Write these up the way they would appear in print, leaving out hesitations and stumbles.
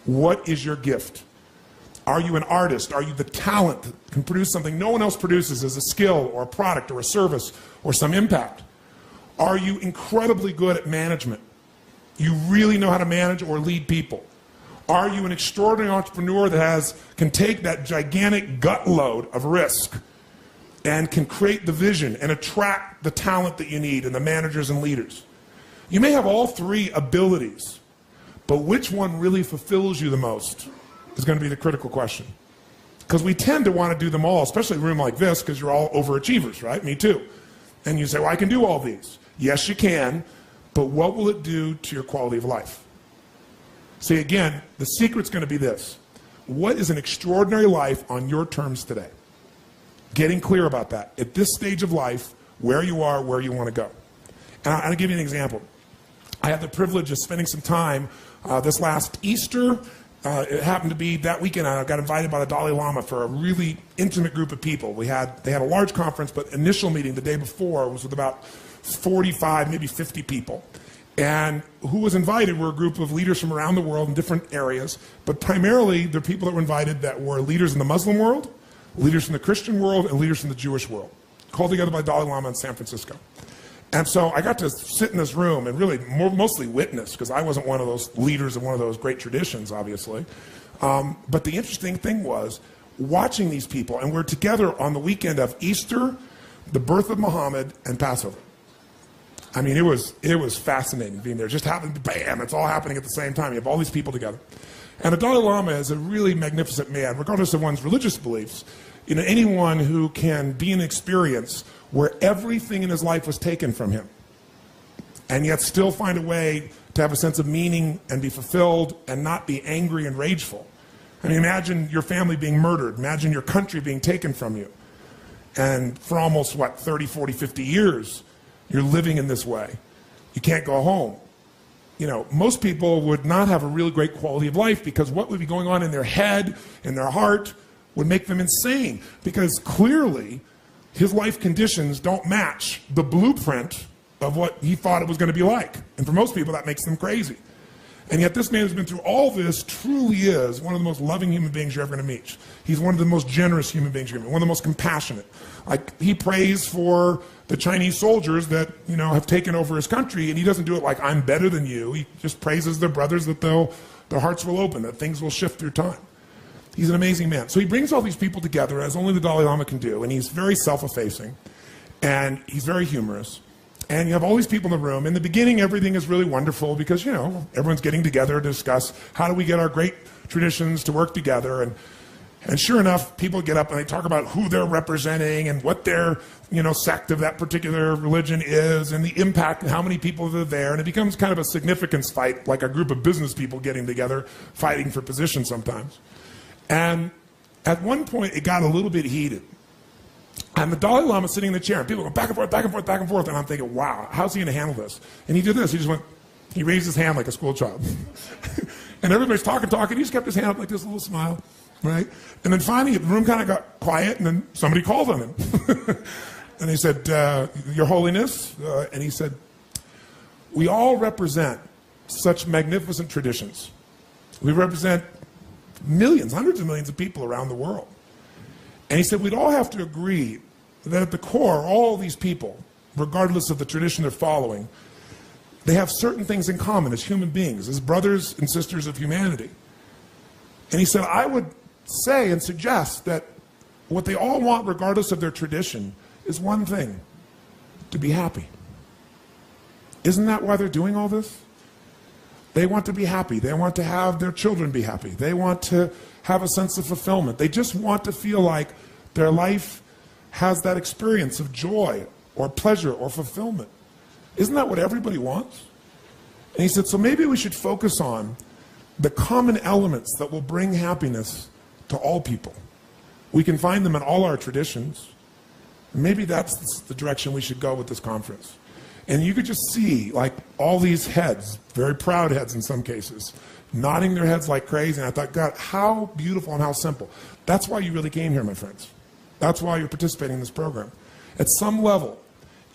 What is your gift? Are you an artist? Are you the talent that can produce something no one else produces as a skill or a product or a service or some impact? Are you incredibly good at management? You really know how to manage or lead people? Are you an extraordinary entrepreneur that can take that gigantic gut load of risk and can create the vision and attract the talent that you need and the managers and leaders? You may have all three abilities, but which one really fulfills you the most is going to be the critical question. Because we tend to want to do them all, especially in a room like this, because you're all overachievers, right? Me too. And you say, well, I can do all these. Yes, you can, but what will it do to your quality of life? See, again, the secret's going to be this. What is an extraordinary life on your terms today? Getting clear about that. At this stage of life, where you are, where you want to go. And I'll give you an example. I had the privilege of spending some time this last Easter. It happened to be that weekend. I got invited by the Dalai Lama for a really intimate group of people. They had a large conference, but initial meeting the day before was with about 45, maybe 50 people. And who was invited were a group of leaders from around the world in different areas, but primarily the people that were invited that were leaders in the Muslim world, leaders from the Christian world, and leaders from the Jewish world, called together by Dalai Lama in San Francisco. And so I got to sit in this room and really mostly witness, because I wasn't one of those leaders of one of those great traditions, obviously. But the interesting thing was watching these people, and we're together on the weekend of Easter, the birth of Muhammad, and Passover. I mean, it was fascinating being there. It just happened, bam, it's all happening at the same time. You have all these people together. And the Dalai Lama is a really magnificent man, regardless of one's religious beliefs. You know, anyone who can be an experience where everything in his life was taken from him, and yet still find a way to have a sense of meaning and be fulfilled and not be angry and rageful. I mean, imagine your family being murdered. Imagine your country being taken from you. And for almost, 30, 40, 50 years, you're living in this way. You can't go home. You know, most people would not have a really great quality of life, because what would be going on in their head, in their heart, would make them insane. Because clearly, his life conditions don't match the blueprint of what he thought it was going to be like. And for most people, that makes them crazy. And yet this man who's been through all this truly is one of the most loving human beings you're ever going to meet. He's one of the most generous human beings you're going to meet, one of the most compassionate. Like, he prays for the Chinese soldiers that, you know, have taken over his country, and he doesn't do it like, I'm better than you. He just praises their brothers that their hearts will open, that things will shift through time. He's an amazing man. So he brings all these people together, as only the Dalai Lama can do, and he's very self-effacing, and he's very humorous. And you have all these people in the room. In the beginning, everything is really wonderful because, you know, everyone's getting together to discuss how do we get our great traditions to work together. And sure enough, people get up and they talk about who they're representing and what their, you know, sect of that particular religion is and the impact and how many people are there. And it becomes kind of a significance fight, like a group of business people getting together, fighting for position sometimes. And at one point, it got a little bit heated. And the Dalai Lama sitting in the chair, and people go back and forth, back and forth, back and forth. And I'm thinking, wow, how's he going to handle this? And he did this. He raised his hand like a school child. And everybody's talking. He just kept his hand up like this, little smile, right? And then finally, the room kind of got quiet, and then somebody called on him. And he said, Your Holiness, and he said, we all represent such magnificent traditions. We represent millions, hundreds of millions of people around the world. And he said, we'd all have to agree that at the core, all these people, regardless of the tradition they're following, they have certain things in common as human beings, as brothers and sisters of humanity. And he said, I would say and suggest that what they all want, regardless of their tradition, is one thing: to be happy. Isn't that why they're doing all this? They want to be happy. They want to have their children be happy. They want to have a sense of fulfillment. They just want to feel like their life has that experience of joy or pleasure or fulfillment. Isn't that what everybody wants? And he said, so maybe we should focus on the common elements that will bring happiness to all people. We can find them in all our traditions. Maybe that's the direction we should go with this conference. And you could just see, like, all these heads, very proud heads in some cases, nodding their heads like crazy. And I thought, God, how beautiful and how simple. That's why you really came here, my friends. That's why you're participating in this program. At some level,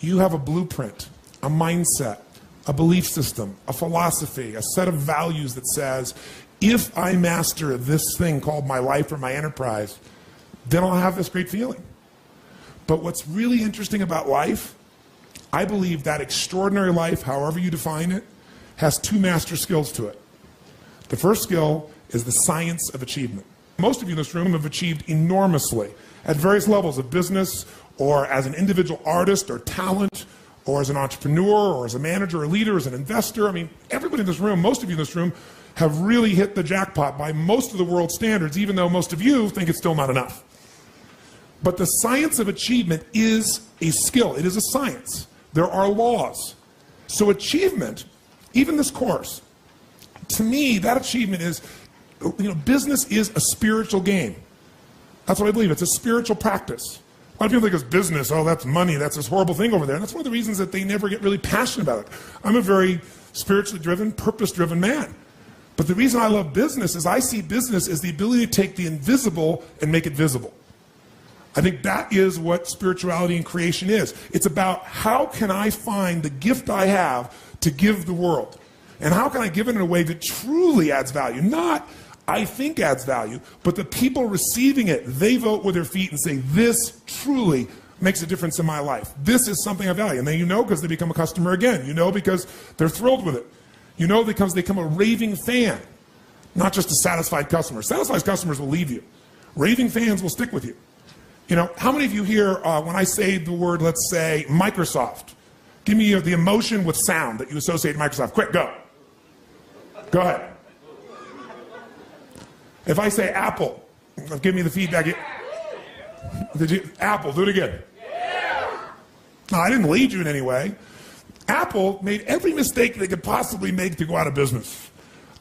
you have a blueprint, a mindset, a belief system, a philosophy, a set of values that says, if I master this thing called my life or my enterprise, then I'll have this great feeling. But what's really interesting about life, I believe that extraordinary life, however you define it, has two master skills to it. The first skill is the science of achievement. Most of you in this room have achieved enormously at various levels of business, or as an individual artist or talent, or as an entrepreneur, or as a manager or leader, as an investor. I mean, everybody in this room, most of you in this room, have really hit the jackpot by most of the world's standards, even though most of you think it's still not enough. But the science of achievement is a skill. It is a science. There are laws. So achievement, even this course, to me, that achievement is, business is a spiritual game. That's what I believe. It's a spiritual practice. A lot of people think it's business. Oh, that's money. That's this horrible thing over there. And that's one of the reasons that they never get really passionate about it. I'm a very spiritually driven, purpose-driven man. But the reason I love business is I see business as the ability to take the invisible and make it visible. I think that is what spirituality and creation is. It's about how can I find the gift I have to give the world? And how can I give it in a way that truly adds value? Not I think adds value, but the people receiving it, they vote with their feet and say, this truly makes a difference in my life. This is something I value. And then because they become a customer again. Because they're thrilled with it. Because they become a raving fan, not just a satisfied customer. Satisfied customers will leave you. Raving fans will stick with you. How many of you here, when I say the word, let's say, Microsoft, give me the emotion with sound that you associate with Microsoft. Quick, go. Go ahead. If I say Apple, give me the feedback. Apple, do it again. No, I didn't lead you in any way. Apple made every mistake they could possibly make to go out of business.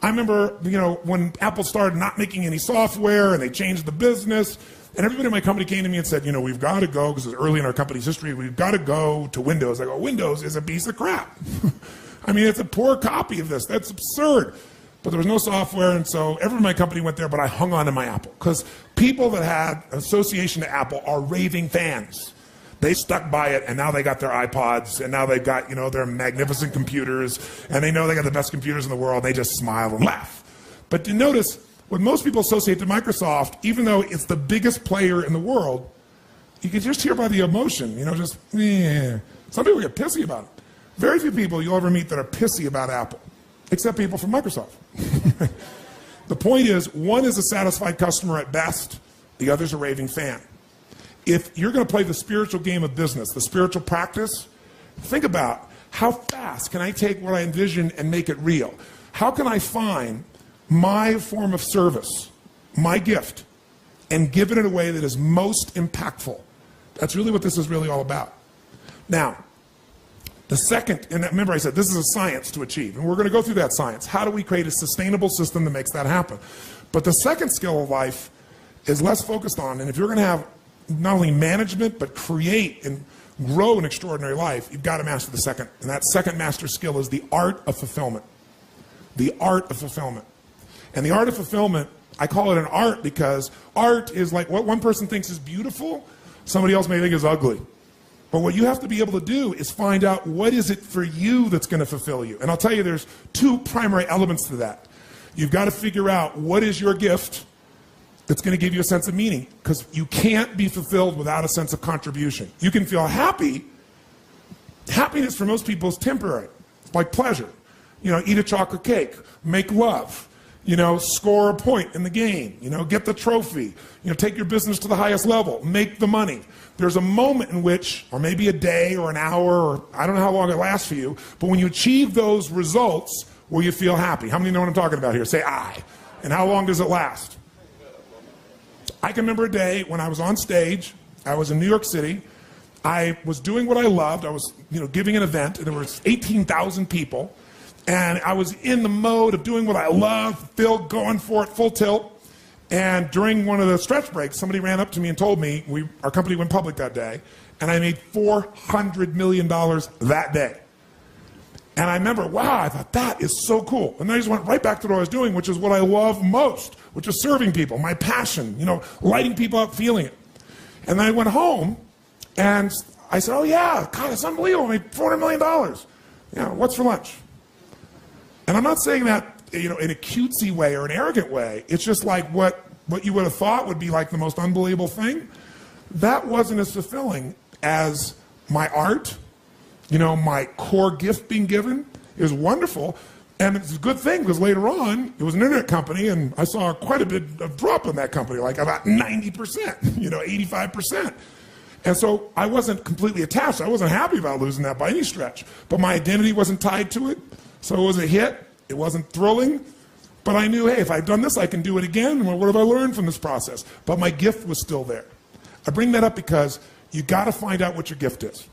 I remember, when Apple started not making any software and they changed the business, and everybody in my company came to me and said, we've got to go, because it was early in our company's history, we've got to go to Windows. I go, Windows is a piece of crap. I mean, it's a poor copy of this. That's absurd. But there was no software, and so everyone in my company went there, but I hung on to my Apple. Because people that had association to Apple are raving fans. They stuck by it, and now they got their iPods, and now they've got, their magnificent computers, and they know they got the best computers in the world. They just smile and laugh. But you notice, when most people associate to Microsoft, even though it's the biggest player in the world, you can just hear by the emotion, Some people get pissy about it. Very few people you'll ever meet that are pissy about Apple, except people from Microsoft. The point is, one is a satisfied customer at best, the other's a raving fan. If you're going to play the spiritual game of business, the spiritual practice, think about how fast can I take what I envision and make it real? How can I find my form of service, my gift, and give it in a way that is most impactful? That's really what this is really all about. Now, the second, and remember I said this is a science to achieve, and we're going to go through that science. How do we create a sustainable system that makes that happen? But the second skill of life is less focused on, and if you're going to have not only management, but create and grow an extraordinary life, you've got to master the second. And that second master skill is the art of fulfillment. The art of fulfillment. And the art of fulfillment, I call it an art because art is like what one person thinks is beautiful, somebody else may think is ugly. But what you have to be able to do is find out what is it for you that's going to fulfill you. And I'll tell you there's two primary elements to that. You've got to figure out what is your gift that's going to give you a sense of meaning, because you can't be fulfilled without a sense of contribution. You can feel happy. Happiness for most people is temporary. It's like pleasure. Eat a chocolate cake, make love, score a point in the game, get the trophy, take your business to the highest level, make the money. There's a moment in which, or maybe a day or an hour, or I don't know how long it lasts for you, but when you achieve those results, will you feel happy? How many know what I'm talking about here? Say I. And how long does it last? I can remember a day when I was on stage. I was in New York City. I was doing what I loved. I was, giving an event, and there was 18,000 people. And I was in the mode of doing what I love, going for it, full tilt. And during one of the stretch breaks, somebody ran up to me and told me our company went public that day, and I made $400 million that day. And I remember, wow, I thought, that is so cool. And then I just went right back to what I was doing, which is what I love most, which is serving people, my passion, lighting people up, feeling it. And then I went home, and I said, oh yeah, God, it's unbelievable, I made $400 million. What's for lunch? And I'm not saying that you know, in a cutesy way or an arrogant way. It's just like what you would have thought would be like the most unbelievable thing. That wasn't as fulfilling as my art, you know, my core gift being given. It was wonderful. And it's a good thing because later on, it was an internet company and I saw quite a bit of drop in that company, like about 90%, you know, 85%. And so I wasn't completely attached. I wasn't happy about losing that by any stretch. But my identity wasn't tied to it. So it was a hit. It wasn't thrilling. But I knew, hey, if I've done this, I can do it again. What have I learned from this process? But my gift was still there. I bring that up because you got to find out what your gift is.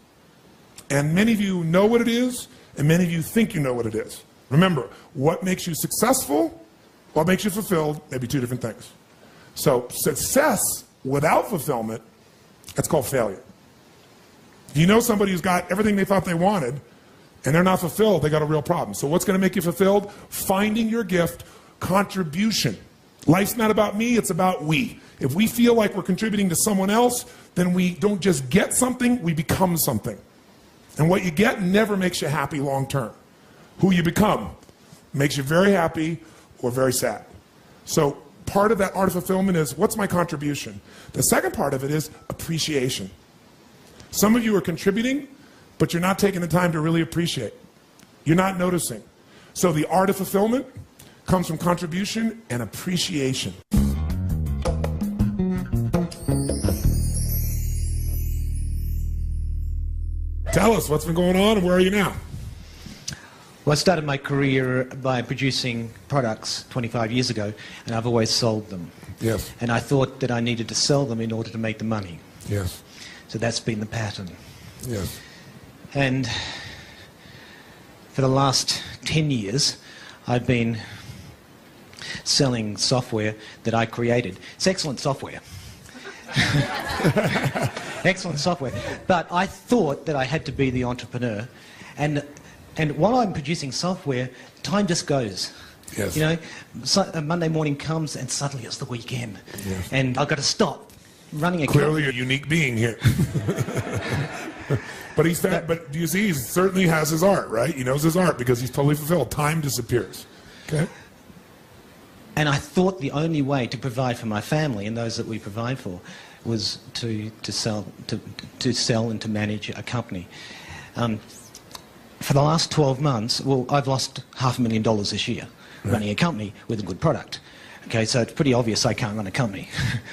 And many of you know what it is, and many of you think you know what it is. Remember, what makes you successful, what makes you fulfilled, may be two different things. So success without fulfillment, that's called failure. If you know somebody who's got everything they thought they wanted, and they're not fulfilled, they got a real problem. So what's going to make you fulfilled? Finding your gift, contribution. Life's not about me, it's about we. If we feel like we're contributing to someone else, then we don't just get something, we become something. And what you get never makes you happy long term. Who you become makes you very happy or very sad. So part of that art of fulfillment is, what's my contribution? The second part of it is appreciation. Some of you are contributing, but you're not taking the time to really appreciate. You're not noticing. So the art of fulfillment comes from contribution and appreciation. Tell us what's been going on and where are you now? Well, I started my career by producing products 25 years ago, and I've always sold them. Yes. And I thought that I needed to sell them in order to make the money. Yes. So that's been the pattern. Yes. And for the last 10 years, I've been selling software that I created. It's excellent software. Excellent software. But I thought that I had to be the entrepreneur. And while I'm producing software, time just goes. Yes. You know, a Monday morning comes and suddenly it's the weekend. Yes. And I've got to stop running a Clearly company. a unique being here. But he's that, but you see, he certainly has his art, right? He knows his art because he's totally fulfilled. Time disappears. Okay? And I thought the only way to provide for my family and those that we provide for was to sell and to manage a company. For the last 12 months, well, I've lost $500,000 this year running a company with a good product. Okay, so it's pretty obvious I can't run a company.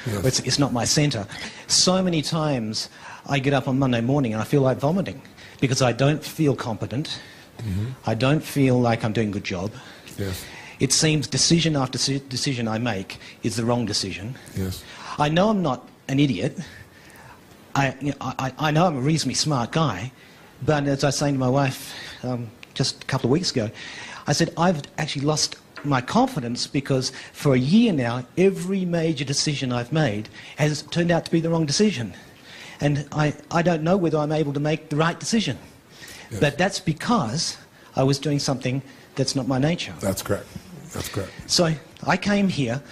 Yes. It's not my center. So many times I get up on Monday morning and I feel like vomiting because I don't feel competent. Mm-hmm. I don't feel like I'm doing a good job. Yes. It seems decision after decision I make is the wrong decision. Yes. I know I'm not an idiot. I know I'm a reasonably smart guy, but as I was saying to my wife just a couple of weeks ago, I said, I've actually lost my confidence because for a year now, every major decision I've made has turned out to be the wrong decision. And I don't know whether I'm able to make the right decision. Yes. But that's because I was doing something that's not my nature. That's correct. That's correct. So I came here.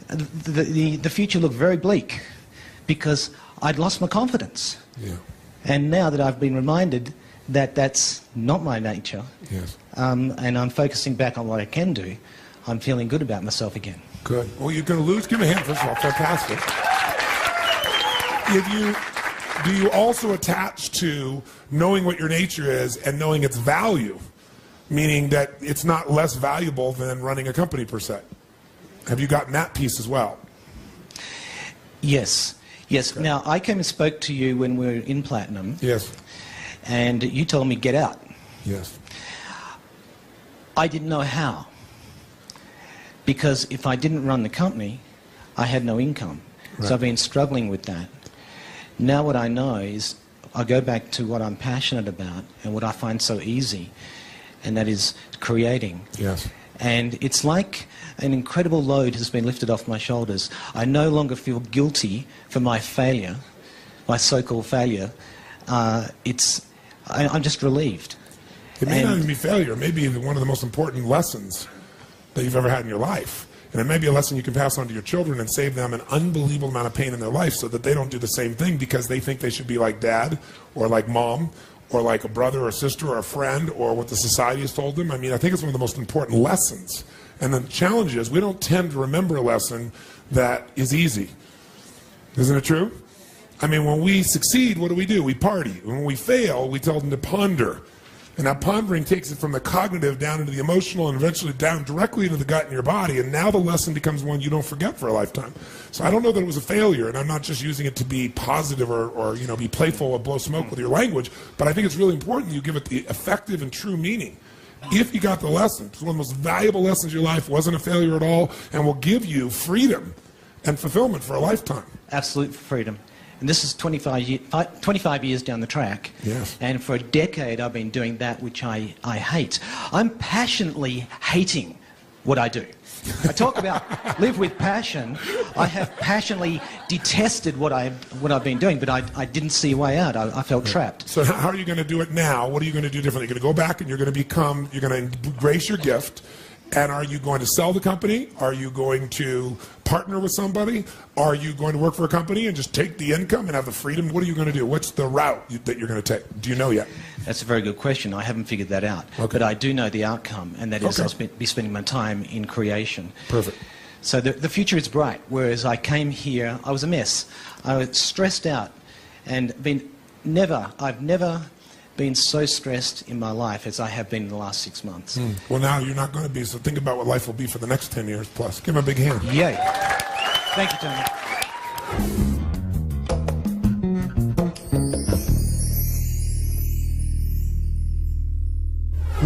The future looked very bleak because I'd lost my confidence. Yeah. And now that I've been reminded that that's not my nature, yes. And I'm focusing back on what I can do, I'm feeling good about myself again. Good. Well, you're going to lose. Give me a hand, first of all. Fantastic. Do you also attach to knowing what your nature is and knowing its value, meaning that it's not less valuable than running a company per se? Have you gotten that piece as well? Yes. Yes. Okay. Now, I came and spoke to you when we were in Platinum. Yes. And you told me, get out. Yes. I didn't know how. Because if I didn't run the company, I had no income. Right. So I've been struggling with that. Now what I know is I go back to what I'm passionate about and what I find so easy, and that is creating. Yes. And it's like an incredible load has been lifted off my shoulders. I no longer feel guilty for my failure, my so-called failure. I'm just relieved. It may not even be failure. It may be one of the most important lessons that you've ever had in your life. And it may be a lesson you can pass on to your children and save them an unbelievable amount of pain in their life so that they don't do the same thing because they think they should be like dad or like mom or like a brother or sister or a friend or what the society has told them. I mean, I think it's one of the most important lessons And the challenge is we don't tend to remember a lesson that is easy. Isn't it true? I mean, when we succeed, what do? We party. When we fail, we tell them to ponder. And that pondering takes it from the cognitive down into the emotional and eventually down directly into the gut in your body. And now the lesson becomes one you don't forget for a lifetime. So I don't know that it was a failure, and I'm not just using it to be positive or be playful or blow smoke with your language, but I think it's really important you give it the effective and true meaning. If you got the lesson, it's one of the most valuable lessons of your life, wasn't a failure at all, and will give you freedom and fulfillment for a lifetime. Absolute freedom. And this is 25 years down the track. Yes. And for a decade, I've been doing that which I hate. I'm passionately hating what I do. I talk about live with passion. I have passionately detested what I've been doing, but I didn't see a way out. I felt trapped. So how are you going to do it now? What are you going to do differently? You're going to go back and you're going to embrace your gift. And are you going to sell the company? Are you going to partner with somebody? Are you going to work for a company and just take the income and have the freedom? What are you going to do? What's the route that you're going to take? Do you know yet? That's a very good question. I haven't figured that out. Okay. But I do know the outcome, and that is I'll be spending my time in creation. Perfect. So the future is bright, whereas I came here, I was a mess. I was stressed out and I've never been so stressed in my life as I have been in the last 6 months. Well, now you're not going to be, so think about what life will be for the next 10 years plus. Give him a big hand. Yay. Thank you, Tony.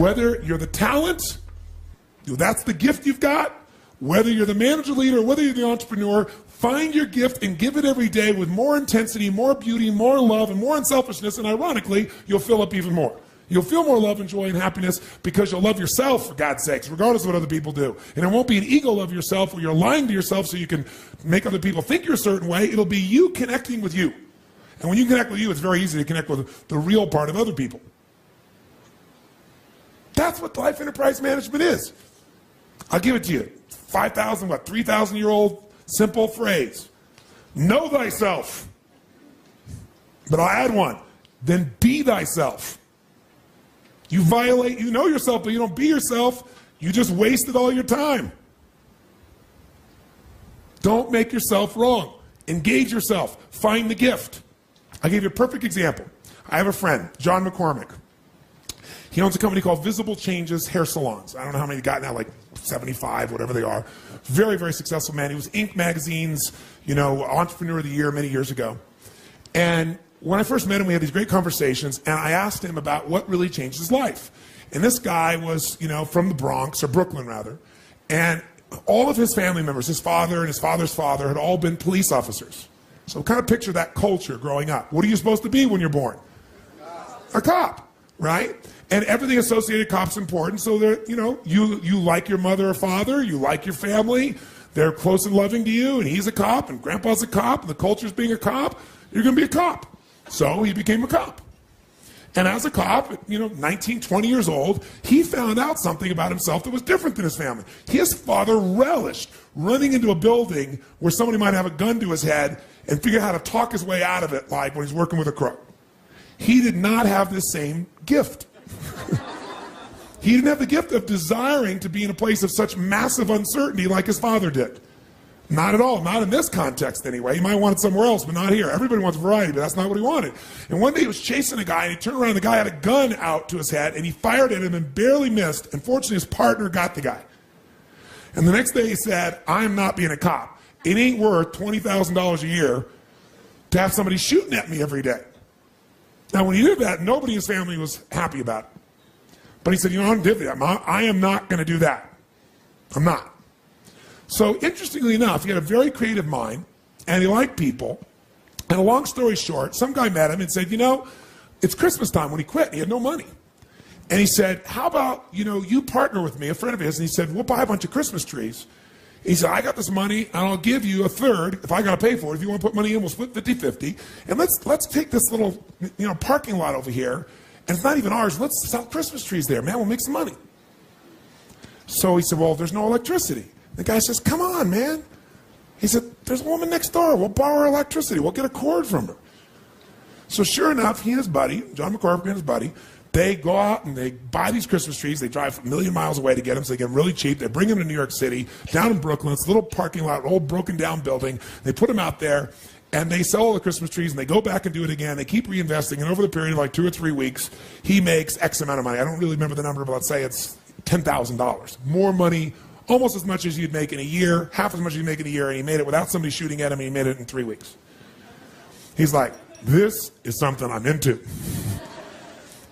Whether you're the talent, that's the gift you've got, whether you're the manager leader, whether you're the entrepreneur, find your gift and give it every day with more intensity, more beauty, more love, and more unselfishness, and ironically, you'll fill up even more. You'll feel more love and joy and happiness because you'll love yourself, for God's sakes, regardless of what other people do. And it won't be an ego love yourself where you're lying to yourself so you can make other people think you're a certain way. It'll be you connecting with you. And when you connect with you, it's very easy to connect with the real part of other people. That's what life enterprise management is. I'll give it to you. 3,000-year-old simple phrase. Know thyself. But I'll add one. Then be thyself. You know yourself, but you don't be yourself. You just wasted all your time. Don't make yourself wrong. Engage yourself. Find the gift. I'll give you a perfect example. I have a friend, John McCormick. He owns a company called Visible Changes Hair Salons. I don't know how many he got now, like 75, whatever they are. Very, very successful man. He was Inc. magazine's, Entrepreneur of the Year many years ago. And when I first met him, we had these great conversations, and I asked him about what really changed his life. And this guy was, from the Bronx, or Brooklyn rather, and all of his family members, his father and his father's father, had all been police officers. So kind of picture that culture growing up. What are you supposed to be when you're born? A cop, right? And everything associated with cops important. So you like your mother or father, you like your family, they're close and loving to you, and he's a cop, and grandpa's a cop, and the culture's being a cop, you're going to be a cop. So he became a cop. And as a cop, 19, 20 years old, he found out something about himself that was different than his family. His father relished running into a building where somebody might have a gun to his head and figure out how to talk his way out of it, like when he's working with a crook. He did not have the same gift. He didn't have the gift of desiring to be in a place of such massive uncertainty like his father did. Not at all. Not in this context, anyway. He might have wanted somewhere else, but not here. Everybody wants variety, but that's not what he wanted. And one day he was chasing a guy, and he turned around, and the guy had a gun out to his head, and he fired at him and barely missed. And fortunately, his partner got the guy. And the next day he said, I am not being a cop. It ain't worth $20,000 a year to have somebody shooting at me every day. Now, when he did that, nobody in his family was happy about it. But he said, I am not going to do that. I'm not. So interestingly enough, he had a very creative mind, and he liked people. And a long story short, some guy met him and said, it's Christmas time when he quit. He had no money. And he said, how about, you partner with me, a friend of his, and he said, we'll buy a bunch of Christmas trees. He said, I got this money, and I'll give you a third if I got to pay for it. If you want to put money in, we'll split 50-50. And let's take this little, parking lot over here, and it's not even ours. Let's sell Christmas trees there, man. We'll make some money. So he said, well, there's no electricity. The guy says, come on, man. He said, there's a woman next door. We'll borrow her electricity. We'll get a cord from her. So sure enough, he and his buddy, John McCormick and his buddy, They go out and they buy these Christmas trees. They drive a million miles away to get them, so they get them really cheap. They bring them to New York City, down in Brooklyn. It's a little parking lot, old broken down building. They put them out there, and they sell all the Christmas trees, and they go back and do it again. They keep reinvesting, and over the period of like 2 or 3 weeks, he makes X amount of money. I don't really remember the number, but let's say it's $10,000. More money, almost as much as you'd make in a year, half as much as you'd make in a year, and he made it without somebody shooting at him, and he made it in 3 weeks. He's like, this is something I'm into.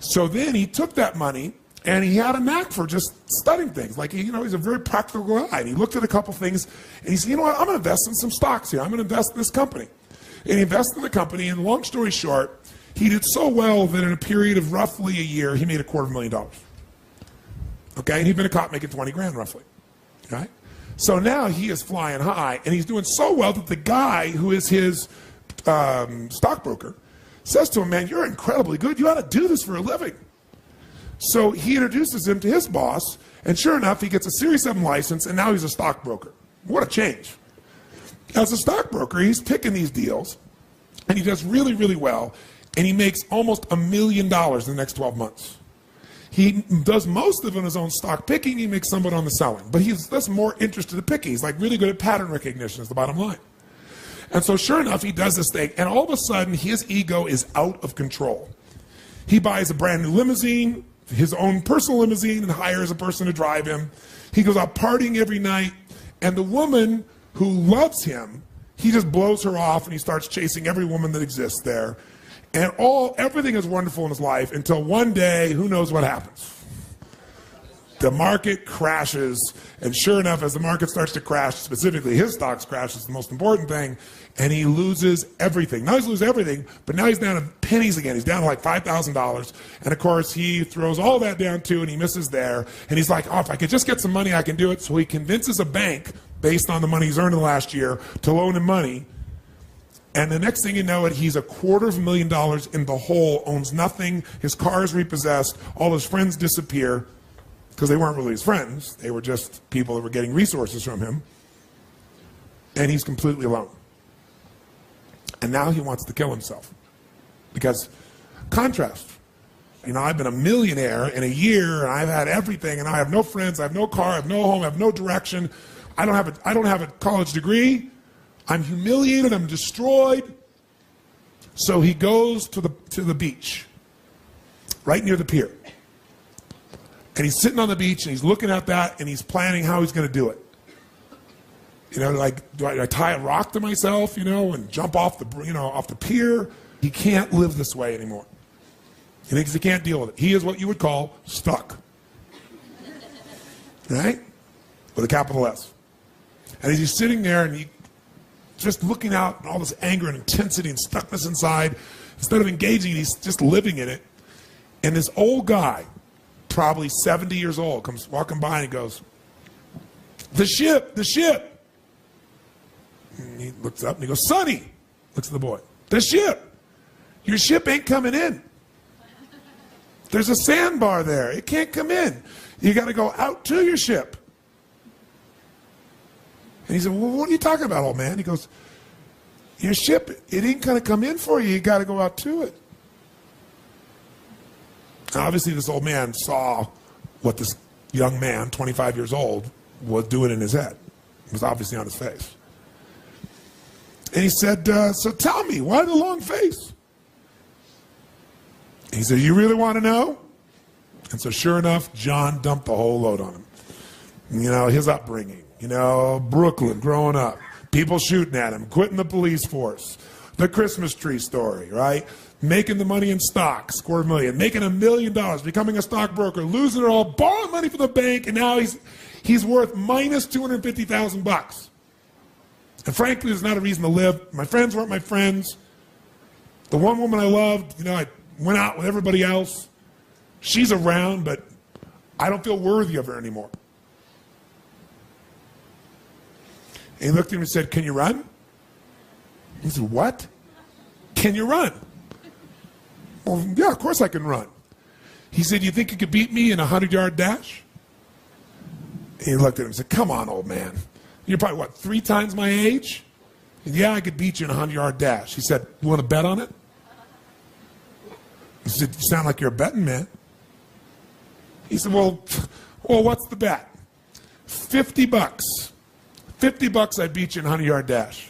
So then he took that money, and he had a knack for just studying things. Like, he's a very practical guy. And he looked at a couple things, and he said, you know what, I'm going to invest in some stocks here. I'm going to invest in this company. And he invested in the company, and long story short, he did so well that in a period of roughly a year, he made $250,000. Okay, and he'd been a cop making 20 grand roughly. Right? So now he is flying high, and he's doing so well that the guy who is his stockbroker says to him, man, you're incredibly good. You ought to do this for a living. So he introduces him to his boss, and sure enough, he gets a Series 7 license, and now he's a stockbroker. What a change. As a stockbroker, he's picking these deals, and he does really, really well, and he makes almost $1 million in the next 12 months. He does most of it on his own stock picking. He makes some of it on the selling. But he's less more interested in picking. He's like really good at pattern recognition is the bottom line. And so sure enough, he does this thing, and all of a sudden, his ego is out of control. He buys a brand new limousine, his own personal limousine, and hires a person to drive him. He goes out partying every night, and the woman who loves him, he just blows her off, and he starts chasing every woman that exists there. And everything is wonderful in his life until one day, who knows what happens? The market crashes, and sure enough, as the market starts to crash, specifically his stocks crash is the most important thing, and he loses everything. Now he's losing everything, but now he's down to pennies again. He's down to like $5,000, and of course he throws all that down too, and he misses there, and he's like, oh, if I could just get some money, I can do it. So he convinces a bank, based on the money he's earned in the last year, to loan him money. And the next thing you know it, he's $250,000 in the hole, owns nothing, his car is repossessed, all his friends disappear, because they weren't really his friends, they were just people that were getting resources from him, and he's completely alone. And now he wants to kill himself. Because, contrast, I've been a millionaire in a year, and I've had everything, and I have no friends, I have no car, I have no home, I have no direction, I don't have a college degree, I'm humiliated, I'm destroyed. So he goes to the beach, right near the pier. And he's sitting on the beach, and he's looking at that, and he's planning how he's going to do it. Like, do I tie a rock to myself, and jump off the pier? He can't live this way anymore. He thinks he can't deal with it. He is what you would call stuck. Right? With a capital S. And as he's sitting there, and just looking out and all this anger and intensity and stuckness inside, instead of engaging, he's just living in it. And this old guy, probably 70 years old, comes walking by and he goes, the ship. And he looks up and he goes, Sonny, looks at the boy, the ship. Your ship ain't coming in. There's a sandbar there. It can't come in. You got to go out to your ship. And he said, well, what are you talking about, old man? He goes, your ship, it ain't going to come in for you. You got to go out to it. Now, obviously, this old man saw what this young man, 25 years old, was doing in his head. It was obviously on his face. And he said, so tell me, why the long face? He said, you really want to know? And so sure enough, John dumped the whole load on him. His upbringing, Brooklyn, growing up, people shooting at him, quitting the police force, the Christmas tree story, right? Making the money in stocks, $250,000, making $1 million, becoming a stockbroker, losing it all, borrowing money from the bank, and now he's worth minus $250,000. And frankly, there's not a reason to live. My friends weren't my friends. The one woman I loved, I went out with everybody else. She's around, but I don't feel worthy of her anymore. And he looked at him and said, can you run? He said, what? Can you run? Well, yeah, of course I can run. He said, you think you could beat me in a 100-yard dash? And he looked at him and said, come on, old man. You're probably, 3 times my age? And yeah, I could beat you in a 100-yard dash. He said, you want to bet on it? He said, you sound like you're a betting man. He said, well, what's the bet? $50. $50 I beat you in 100-yard dash.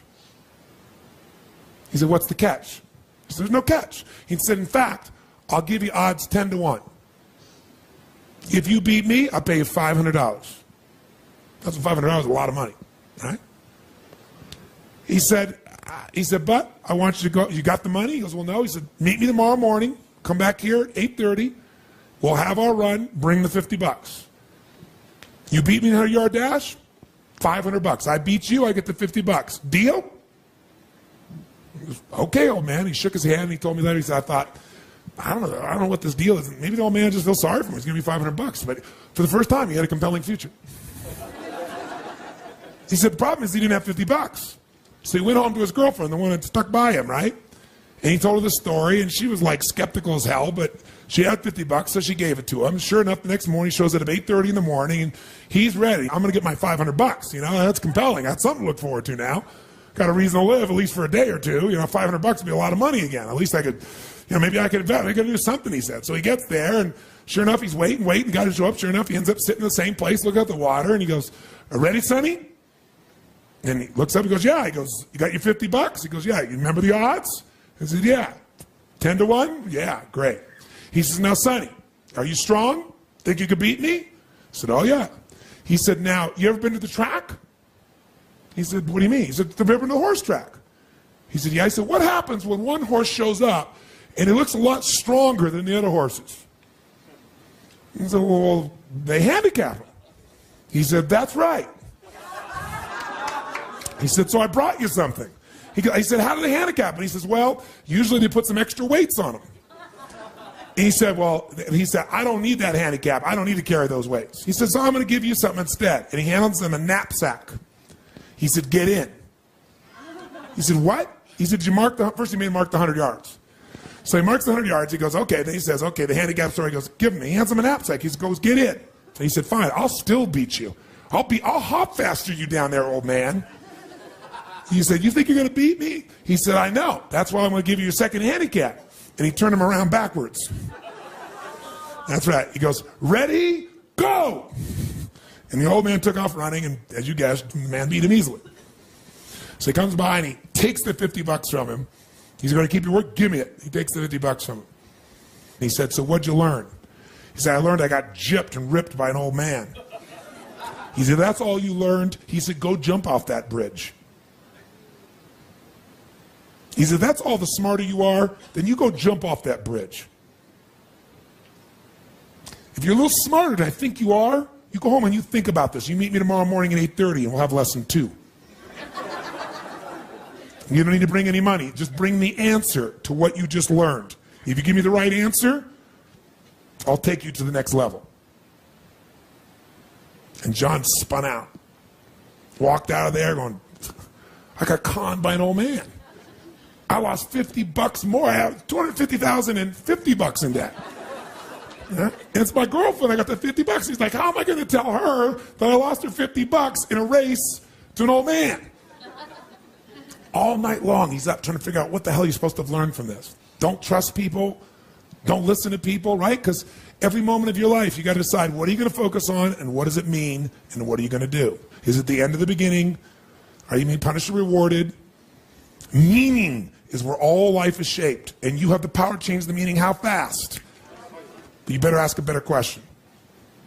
He said, what's the catch? He said, there's no catch. He said, in fact, I'll give you odds 10-1. If you beat me, I'll pay you $500. That's $500 is a lot of money, right? He said, but I want you to go. You got the money? He goes, well, no. He said, meet me tomorrow morning. Come back here at 8:30. We'll have our run. Bring the $50. You beat me in a 100-yard dash? $500. I beat you. I get the $50. Deal? He goes, okay, old man. He shook his hand and he told me later. He said, I don't know what this deal is. Maybe the old man just feels sorry for me. He's going to be $500. But for the first time, he had a compelling future. He said the problem is he didn't have $50. So he went home to his girlfriend, the one that stuck by him, right? And he told her the story, and she was like skeptical as hell, but she had $50, so she gave it to him. Sure enough, the next morning he shows up at 8:30 in the morning, and he's ready. I'm going to get my $500. You know, that's compelling. That's something to look forward to now. Got a reason to live, at least for a day or two. You know, $500 would be a lot of money again. At least I could, you know, maybe I could invest. I could do something, he said. So he gets there, and sure enough, he's waiting, got to show up. Sure enough, he ends up sitting in the same place, looking at the water, and he goes, ready, Sonny? And he looks up, he goes, yeah. He goes, you got your $50? He goes, yeah. You remember the odds? I said, yeah. 10-1? Yeah, great. He says, now, Sonny, are you strong? Think you could beat me? I said, oh, yeah. He said, now, you ever been to the track? He said, what do you mean? He said, have you ever been to the horse track? He said, yeah. I said, what happens when one horse shows up and he looks a lot stronger than the other horses? He said, well, they handicap him. He said, that's right. He said, so I brought you something. He said, how do they handicap him? He says, well, usually they put some extra weights on him. And he said, I don't need that handicap. I don't need to carry those weights. He says, so I'm going to give you something instead. And he hands him a knapsack. He said, get in. He said, what? He said, first he made him mark the 100 yards. So he marks the 100 yards. He goes, okay. Then he says, okay, the handicap story goes, give him. He hands him a knapsack. He goes, get in. And he said, fine, I'll still beat you. I'll hop faster you down there, old man. He said, you think you're going to beat me? He said, I know. That's why I'm going to give you your second handicap. And he turned him around backwards. That's right. He goes, ready, go. And the old man took off running, and as you guessed, the man beat him easily. So he comes by and he takes the $50 from him. He's going to keep your word? Give me it. He takes the $50 from him. And he said, so what'd you learn? He said, I learned I got gypped and ripped by an old man. He said, that's all you learned? He said, go jump off that bridge. He said, that's all the smarter you are, then you go jump off that bridge. If you're a little smarter than I think you are, you go home and you think about this. You meet me tomorrow morning at 8:30 and we'll have lesson 2. You don't need to bring any money. Just bring the answer to what you just learned. If you give me the right answer, I'll take you to the next level. And John spun out. Walked out of there going, I got conned by an old man. I lost $50 more. I have $250,000 and $50 in debt. Yeah? And it's my girlfriend. I got the $50. He's like, how am I going to tell her that I lost her $50 in a race to an old man? All night long, he's up trying to figure out what the hell you're supposed to have learned from this. Don't trust people. Don't listen to people, right? Because every moment of your life, you got to decide what are you going to focus on and what does it mean and what are you going to do? Is it the end of the beginning? Are you being punished or rewarded? Meaning is where all life is shaped, and you have the power to change the meaning how fast. But you better ask a better question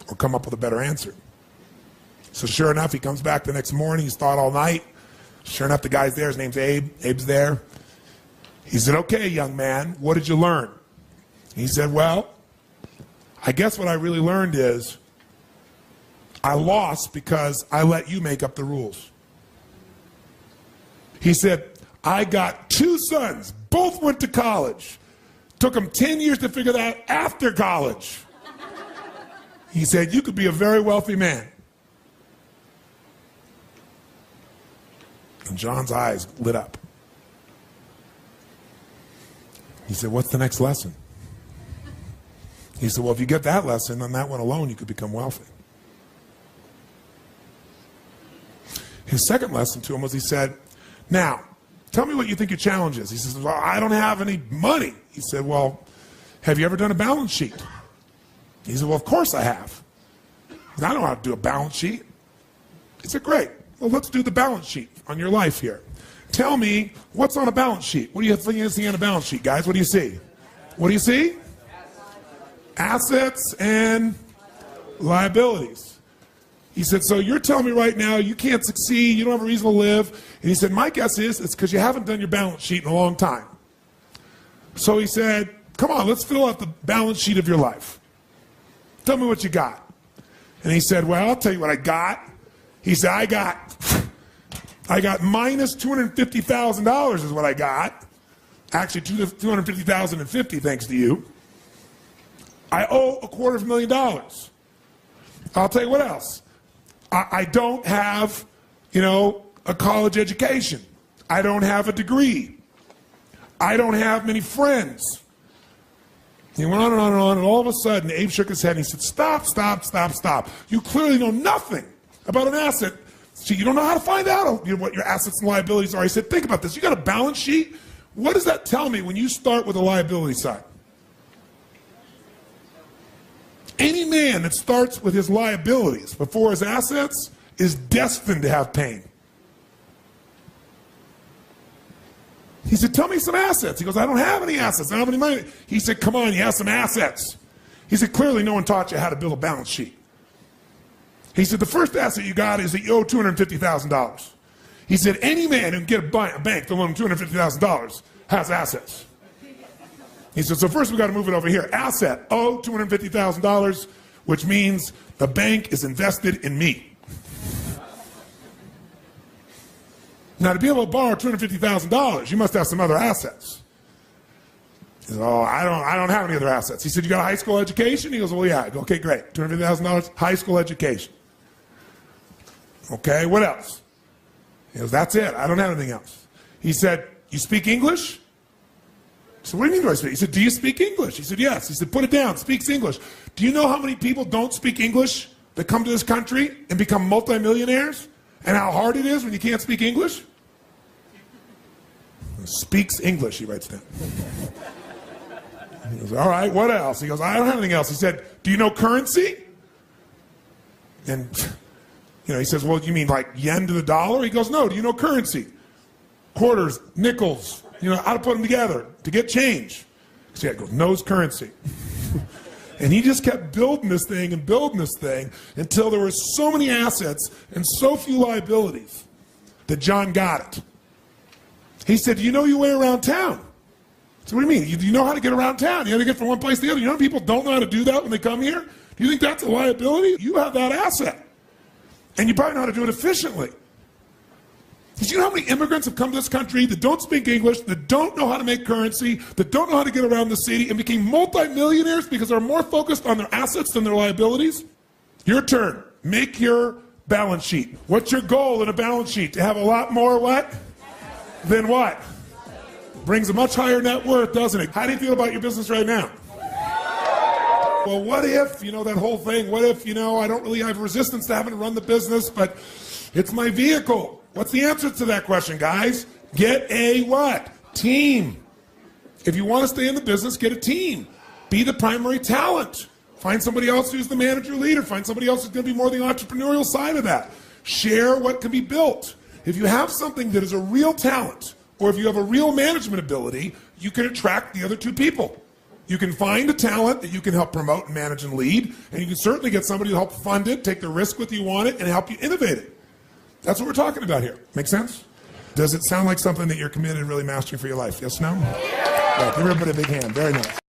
or come up with a better answer. So sure enough, he comes back the next morning. He's thought all night. Sure enough, the guy's there. His name's Abe. Abe's there. He said, okay, young man, what did you learn? He said, well, I guess what I really learned is I lost because I let you make up the rules. He said, I got 2 sons, both went to college. Took them 10 years to figure that out after college. He said, you could be a very wealthy man. And John's eyes lit up. He said, what's the next lesson? He said, well, if you get that lesson, on that one alone, you could become wealthy. His second lesson to him was he said, now, tell me what you think your challenge is. He says, well, I don't have any money. He said, well, have you ever done a balance sheet? He said, well, of course I have. I don't know how to do a balance sheet. He said, great. Well, let's do the balance sheet on your life here. Tell me what's on a balance sheet. What do you see on a balance sheet, guys? What do you see? What do you see? Assets and liabilities. He said, so you're telling me right now you can't succeed, you don't have a reason to live. And he said, my guess is it's because you haven't done your balance sheet in a long time. So he said, come on, let's fill out the balance sheet of your life. Tell me what you got. And he said, well, I'll tell you what I got. He said, I got minus $250,000 is what I got. Actually, $250,050 thanks to you. I owe $250,000. I'll tell you what else. I don't have, a college education. I don't have a degree. I don't have many friends. He went on and on and on, and all of a sudden, Abe shook his head and he said, stop, stop, stop, stop. You clearly know nothing about an asset. So you don't know how to find out what your assets and liabilities are. He said, think about this. You got a balance sheet? What does that tell me when you start with the liability side? Any man that starts with his liabilities before his assets is destined to have pain. He said, tell me some assets. He goes, I don't have any assets. I don't have any money. He said, come on, you have some assets. He said, clearly no one taught you how to build a balance sheet. He said, the first asset you got is that you owe $250,000. He said, any man who can get a bank to loan him $250,000 has assets. He said, so first we got to move it over here. Asset, owe $250,000, which means the bank is invested in me. Now, to be able to borrow $250,000, you must have some other assets. He said, oh, I don't have any other assets. He said, you got a high school education? He goes, well, yeah. I go, okay, great. $250,000, high school education. Okay, what else? He goes, that's it. I don't have anything else. He said, you speak English? I said, what do you mean do I speak? He said, do you speak English? He said, yes. He said, put it down, speaks English. Do you know how many people don't speak English that come to this country and become multimillionaires? And how hard it is when you can't speak English? Speaks English, he writes down. He goes, all right, what else? He goes, I don't have anything else. He said, do you know currency? And, he says, well, you mean like yen to the dollar? He goes, no, do you know currency? Quarters, nickels, how to put them together to get change. So he goes, knows currency. And he just kept building this thing and building this thing until there were so many assets and so few liabilities that John got it. He said, do you know your way around town? So what do you mean? Do you know how to get around town? You know how to get from one place to the other. You know people don't know how to do that when they come here? Do you think that's a liability? You have that asset. And you probably know how to do it efficiently. Did you know how many immigrants have come to this country that don't speak English, that don't know how to make currency, that don't know how to get around the city, and became multimillionaires because they're more focused on their assets than their liabilities? Your turn. Make your balance sheet. What's your goal in a balance sheet? To have a lot more what? Than what? Brings a much higher net worth, doesn't it? How do you feel about your business right now? Well, what if, that whole thing, what if, I don't really have resistance to having to run the business, but it's my vehicle. What's the answer to that question, guys? Get a what? Team. If you want to stay in the business, get a team. Be the primary talent. Find somebody else who's the manager leader. Find somebody else who's going to be more the entrepreneurial side of that. Share what can be built. If you have something that is a real talent, or if you have a real management ability, you can attract the other two people. You can find a talent that you can help promote and manage and lead, and you can certainly get somebody to help fund it, take the risk with you on it, and help you innovate it. That's what we're talking about here. Make sense? Does it sound like something that you're committed to really mastering for your life? Yes, no? Yeah. Right, give everybody a big hand. Very nice.